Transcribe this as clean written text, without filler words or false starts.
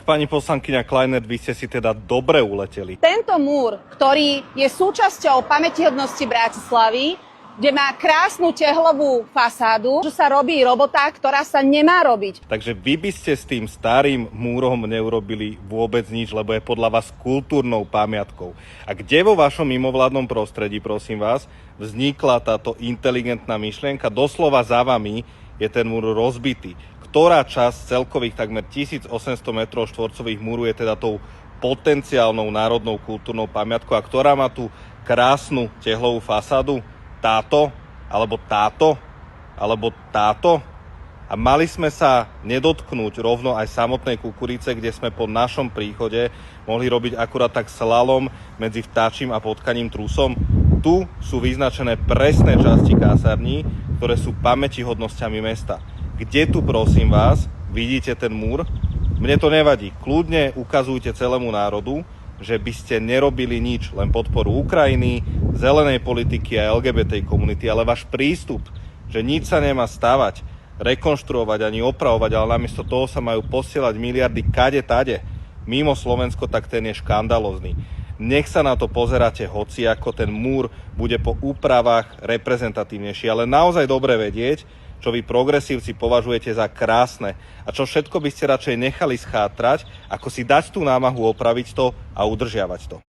Tak pani poslankyňa Kleiner, vy ste si teda dobre uleteli. Tento múr, ktorý je súčasťou pamätihodnosti Bratislavy, kde má krásnu tehlovú fasádu, že sa robí robota, ktorá sa nemá robiť. Takže vy by ste s tým starým múrom neurobili vôbec nič, lebo je podľa vás kultúrnou pamiatkou. A kde vo vašom mimovládnom prostredí, prosím vás, vznikla táto inteligentná myšlienka? Doslova za vami je ten múr rozbitý. Ktorá časť celkových takmer 1800 m2 múru je teda tou potenciálnou národnou kultúrnou pamiatkou a ktorá má tú krásnu tehlovú fasádu? Táto, alebo táto, alebo táto. A mali sme sa nedotknúť rovno aj samotnej kukurice, kde sme po našom príchode mohli robiť akurát tak slalom medzi vtáčim a potkaním trusom. Tu sú vyznačené presné časti kásarní, ktoré sú pamätihodnosťami mesta. Kde tu, prosím vás, vidíte ten múr? Mne to nevadí. Kľudne ukazujte celému národu, že by ste nerobili nič, len podporu Ukrajiny, zelenej politiky a LGBT komunity, ale váš prístup, že nič sa nemá stavať, rekonštruovať ani opravovať, ale namiesto toho sa majú posielať miliardy kade-tade mimo Slovensko, tak ten je škandalózny. Nech sa na to pozeráte hoci, ako ten múr bude po úpravách reprezentatívnejší, ale naozaj dobre vedieť, čo vy progresívci považujete za krásne a čo všetko by ste radšej nechali schátrať, ako si dať tú námahu opraviť to a udržiavať to.